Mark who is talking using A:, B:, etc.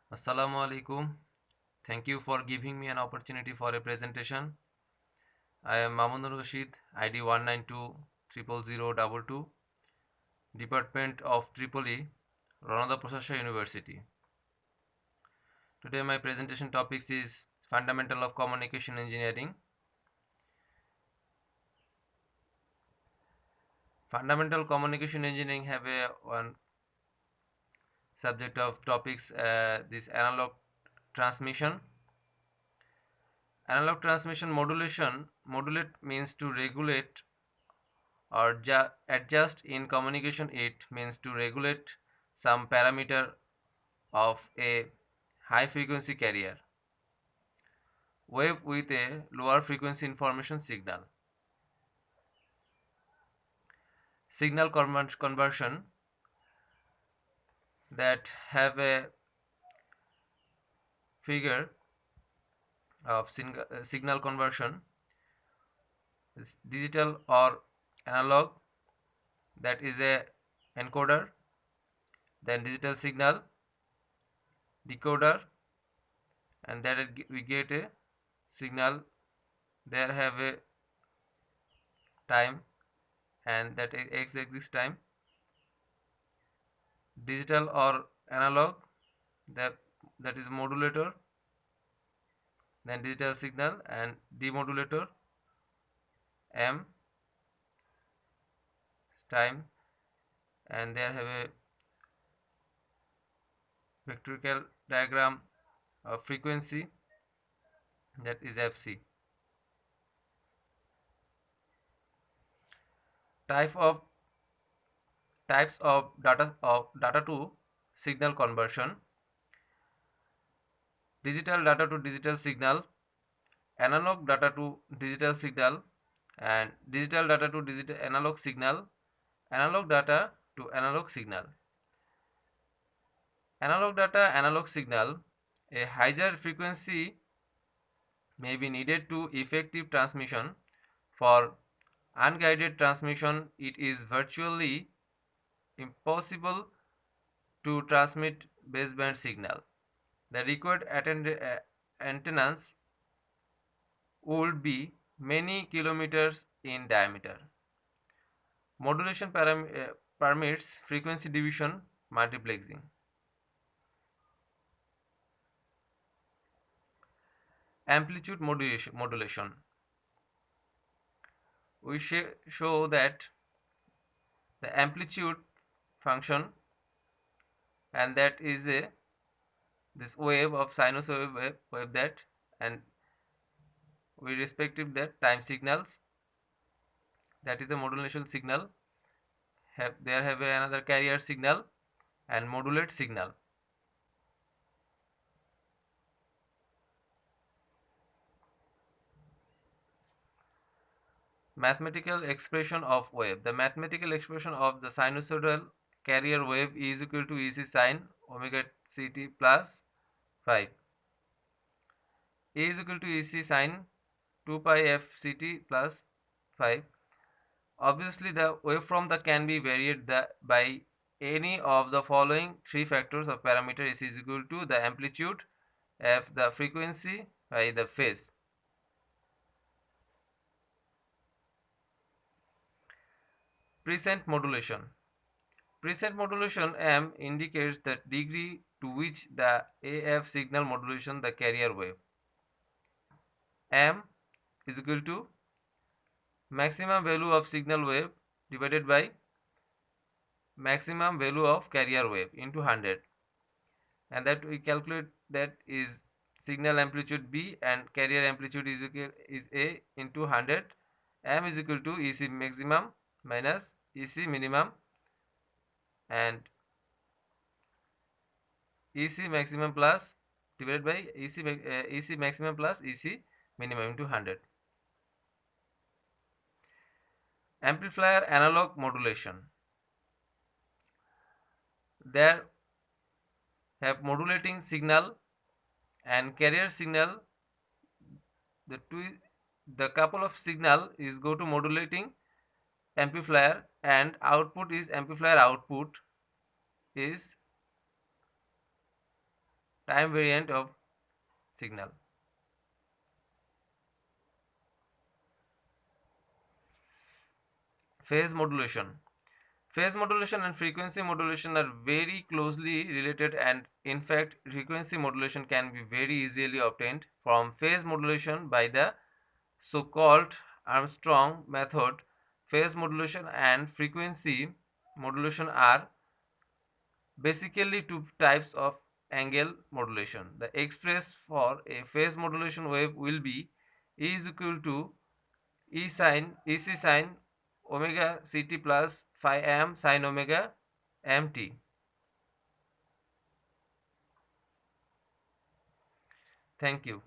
A: Assalamu alaikum. Thank you for giving me an opportunity for a presentation. I am Mamunur Rashid, ID 192000022, Department of Tripoli, Ranada Prasasha University. Today my presentation topics is Fundamental of Communication Engineering. Fundamental Communication Engineering have a one subject of topics this analog transmission. Analog transmission modulate means to regulate or adjust. In communication it means to regulate some parameter of a high frequency carrier wave with a lower frequency information signal conversion that have a figure of signal conversion is digital or analog, that is a encoder, then digital signal decoder, and that we get a signal. There have a time, and that x axis time. Digital or analog, that is modulator, then digital signal, and demodulator m time, and there have a vectorial diagram of frequency, that is fc. Types of data to signal conversion: digital data to digital signal, analog data to digital signal, and digital data to digital analog signal, analog data to analog signal. Analog data analog signal, a higher frequency may be needed to effective transmission. For unguided transmission it is virtually impossible to transmit baseband signal. The required antennas would be many kilometers in diameter. Modulation permits frequency division multiplexing. Amplitude modulation. We show that the amplitude function, and that is a this wave of sinusoid wave that, and we respective that time signals, that is the modulation signal. There have another carrier signal and modulate signal. Mathematical expression of wave. The mathematical expression of the sinusoidal carrier wave is equal to EC sine omega ct plus 5. A is equal to EC sine 2 pi f ct plus 5. Obviously the waveform that can be varied by any of the following three factors of parameter. S is equal to the amplitude, f the frequency, by the phase. Present modulation. Present modulation M indicates the degree to which the AF signal modulation the carrier wave. M is equal to maximum value of signal wave divided by maximum value of carrier wave into 100, and that we calculate that is signal amplitude B and carrier amplitude is A into 100. M is equal to EC maximum minus EC minimum, and EC maximum plus divided by EC maximum plus EC minimum into 100. Amplifier analog modulation. There have modulating signal and carrier signal. The couple of signal is go to modulating amplifier, and output is amplifier output is time variant of signal. Phase modulation. Phase modulation and frequency modulation are very closely related, and in fact frequency modulation can be very easily obtained from phase modulation by the so-called Armstrong method. Phase modulation and frequency modulation are basically two types of angle modulation. The express for a phase modulation wave will be E is equal to EC sine omega ct plus phi m sine omega mt. Thank you.